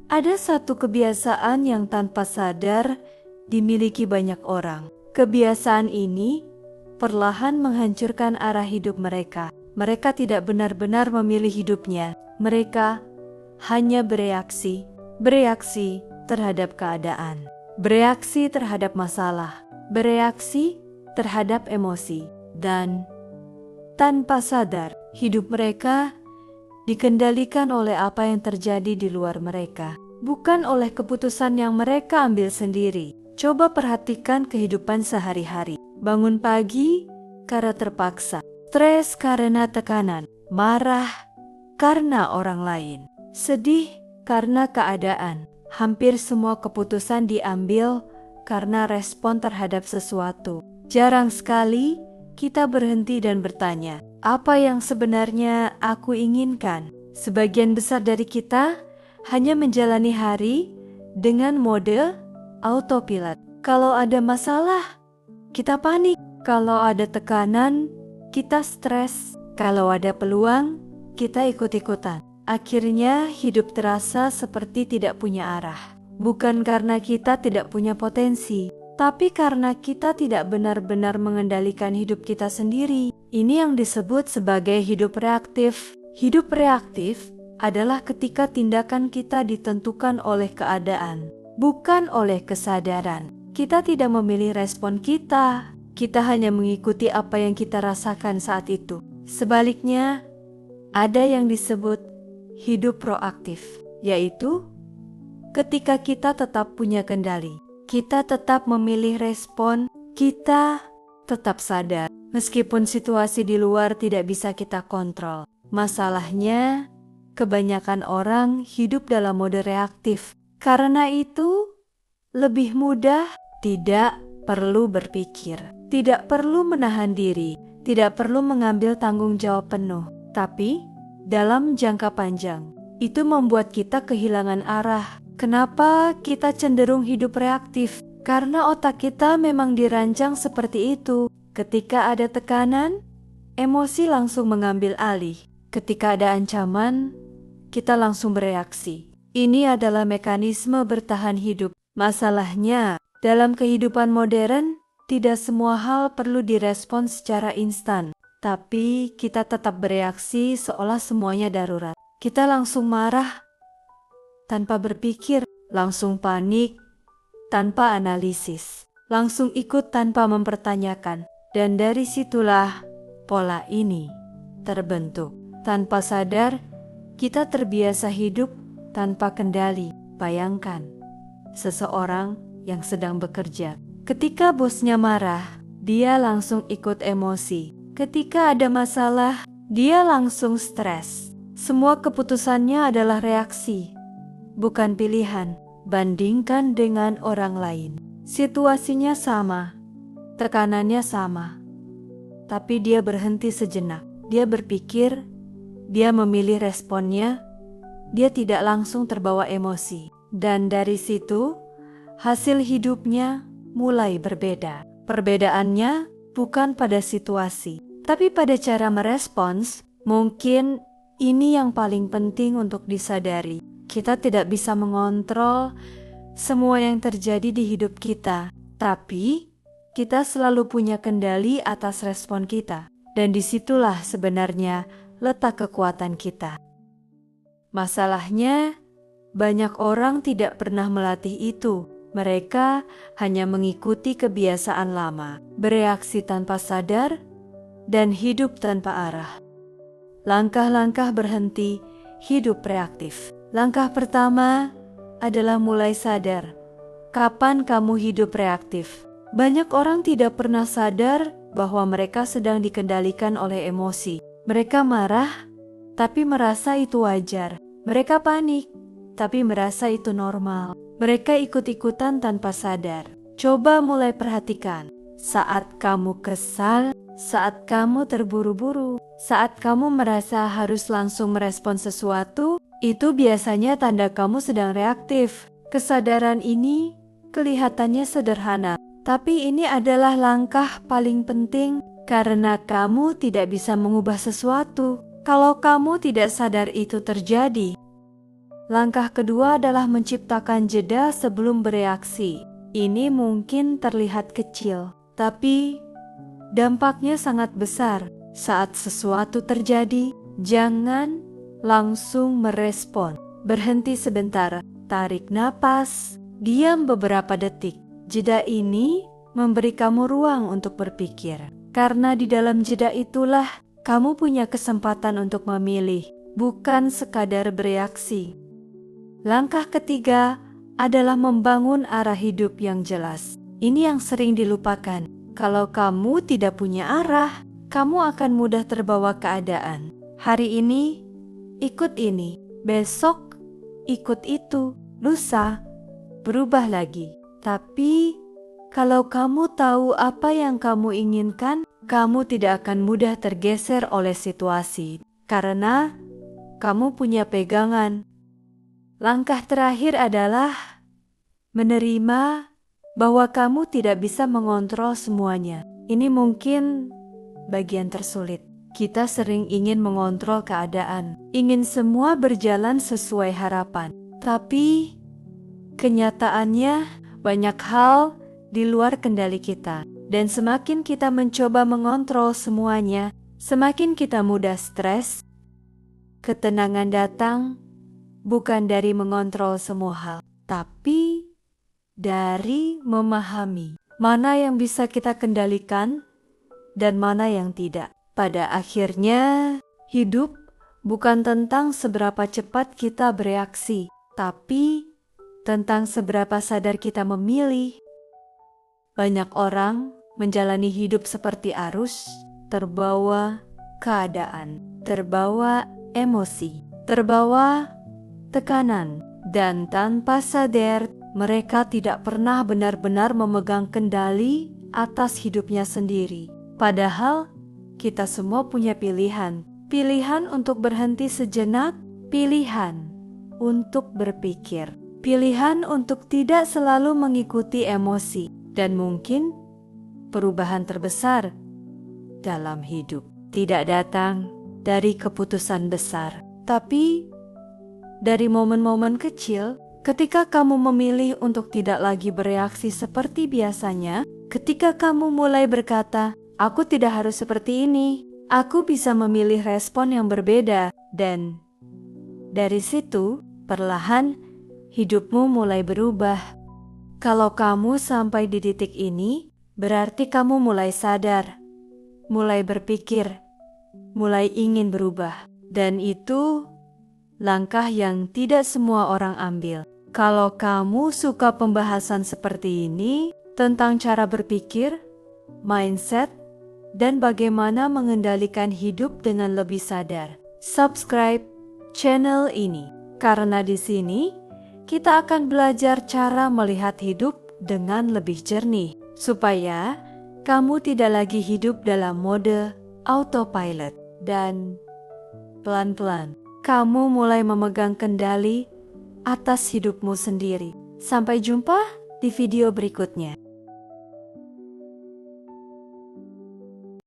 Ada satu kebiasaan yang tanpa sadar dimiliki banyak orang. Kebiasaan ini perlahan menghancurkan arah hidup mereka. Mereka tidak benar-benar memilih hidupnya. Mereka hanya bereaksi terhadap keadaan, bereaksi terhadap masalah, bereaksi terhadap emosi, dan tanpa sadar hidup mereka dikendalikan oleh apa yang terjadi di luar mereka, bukan oleh keputusan yang mereka ambil sendiri. Coba perhatikan kehidupan sehari-hari. Bangun pagi karena terpaksa, stres karena tekanan, marah karena orang lain, sedih karena keadaan. Hampir semua keputusan diambil karena respon terhadap sesuatu. Jarang sekali kita berhenti dan bertanya, apa yang sebenarnya aku inginkan? Sebagian besar dari kita hanya menjalani hari dengan mode autopilot. Kalau ada masalah, kita panik. Kalau ada tekanan, kita stres. Kalau ada peluang, kita ikut-ikutan. Akhirnya hidup terasa seperti tidak punya arah. Bukan karena kita tidak punya potensi, tapi karena kita tidak benar-benar mengendalikan hidup kita sendiri. Ini yang disebut sebagai hidup reaktif. Hidup reaktif adalah ketika tindakan kita ditentukan oleh keadaan, bukan oleh kesadaran. Kita tidak memilih respon kita hanya mengikuti apa yang kita rasakan saat itu. Sebaliknya, ada yang disebut hidup proaktif, yaitu ketika kita tetap punya kendali, kita tetap memilih respon, kita tetap sadar meskipun situasi di luar tidak bisa kita kontrol. Masalahnya, kebanyakan orang hidup dalam mode reaktif. Karena itu, lebih mudah, tidak perlu berpikir, tidak perlu menahan diri, tidak perlu mengambil tanggung jawab penuh. Tapi, dalam jangka panjang, itu membuat kita kehilangan arah. Kenapa kita cenderung hidup reaktif? Karena otak kita memang dirancang seperti itu. Ketika ada tekanan, emosi langsung mengambil alih. Ketika ada ancaman, kita langsung bereaksi. Ini adalah mekanisme bertahan hidup. Masalahnya, dalam kehidupan modern, tidak semua hal perlu direspon secara instan. Tapi kita tetap bereaksi seolah semuanya darurat. Kita langsung marah tanpa berpikir, langsung panik tanpa analisis, langsung ikut tanpa mempertanyakan. Dan dari situlah pola ini terbentuk. Tanpa sadar, kita terbiasa hidup tanpa kendali. Bayangkan, seseorang yang sedang bekerja. Ketika bosnya marah, dia langsung ikut emosi. Ketika ada masalah, dia langsung stres. Semua keputusannya adalah reaksi, bukan pilihan. Bandingkan dengan orang lain. Situasinya sama, tekanannya sama, tapi dia berhenti sejenak. Dia berpikir, dia memilih responnya, dia tidak langsung terbawa emosi. Dan dari situ, hasil hidupnya mulai berbeda. Perbedaannya bukan pada situasi, tapi pada cara merespons. Mungkin ini yang paling penting untuk disadari. Kita tidak bisa mengontrol semua yang terjadi di hidup kita, tapi kita selalu punya kendali atas respon kita. Dan disitulah sebenarnya letak kekuatan kita. Masalahnya, banyak orang tidak pernah melatih itu. Mereka hanya mengikuti kebiasaan lama, bereaksi tanpa sadar, dan hidup tanpa arah. Langkah-langkah berhenti hidup reaktif. Langkah pertama adalah mulai sadar. Kapan kamu hidup reaktif? Banyak orang tidak pernah sadar bahwa mereka sedang dikendalikan oleh emosi. Mereka marah, tapi merasa itu wajar. Mereka panik, tapi merasa itu normal. Mereka ikut-ikutan tanpa sadar. Coba mulai perhatikan. Saat kamu kesal, saat kamu terburu-buru, saat kamu merasa harus langsung merespon sesuatu, itu biasanya tanda kamu sedang reaktif. Kesadaran ini kelihatannya sederhana, tapi ini adalah langkah paling penting karena kamu tidak bisa mengubah sesuatu kalau kamu tidak sadar itu terjadi. Langkah kedua adalah menciptakan jeda sebelum bereaksi. Ini mungkin terlihat kecil, tapi dampaknya sangat besar. Saat sesuatu terjadi, jangan langsung merespon. Berhenti sebentar, tarik napas, diam beberapa detik. Jeda ini memberi kamu ruang untuk berpikir. Karena di dalam jeda itulah kamu punya kesempatan untuk memilih, bukan sekadar bereaksi. Langkah ketiga adalah membangun arah hidup yang jelas. Ini yang sering dilupakan. Kalau kamu tidak punya arah, kamu akan mudah terbawa keadaan. Hari ini, ikut ini. Besok, ikut itu. Lusa, berubah lagi. Tapi, kalau kamu tahu apa yang kamu inginkan, kamu tidak akan mudah tergeser oleh situasi. Karena kamu punya pegangan. Langkah terakhir adalah menerima bahwa kamu tidak bisa mengontrol semuanya. Ini mungkin bagian tersulit. Kita sering ingin mengontrol keadaan, ingin semua berjalan sesuai harapan. Tapi kenyataannya banyak hal di luar kendali kita. Dan semakin kita mencoba mengontrol semuanya, semakin kita mudah stres. Ketenangan datang bukan dari mengontrol semua hal, tapi dari memahami mana yang bisa kita kendalikan dan mana yang tidak. Pada akhirnya, hidup bukan tentang seberapa cepat kita bereaksi, tapi tentang seberapa sadar kita memilih. Banyak orang menjalani hidup seperti arus, terbawa keadaan, terbawa emosi, terbawa tekanan, dan tanpa sadar mereka tidak pernah benar-benar memegang kendali atas hidupnya sendiri. Padahal kita semua punya pilihan. Pilihan untuk berhenti sejenak, pilihan untuk berpikir, pilihan untuk tidak selalu mengikuti emosi, dan mungkin perubahan terbesar dalam hidup tidak datang dari keputusan besar, tapi dari momen-momen kecil. Ketika kamu memilih untuk tidak lagi bereaksi seperti biasanya, ketika kamu mulai berkata, "Aku tidak harus seperti ini, aku bisa memilih respon yang berbeda," dan dari situ, perlahan hidupmu mulai berubah. Kalau kamu sampai di titik ini, berarti kamu mulai sadar, mulai berpikir, mulai ingin berubah, dan itu langkah yang tidak semua orang ambil. Kalau kamu suka pembahasan seperti ini tentang cara berpikir, mindset, dan bagaimana mengendalikan hidup dengan lebih sadar, subscribe channel ini. Karena di sini kita akan belajar cara melihat hidup dengan lebih jernih, supaya kamu tidak lagi hidup dalam mode autopilot, dan pelan-pelan kamu mulai memegang kendali atas hidupmu sendiri. Sampai jumpa di video berikutnya.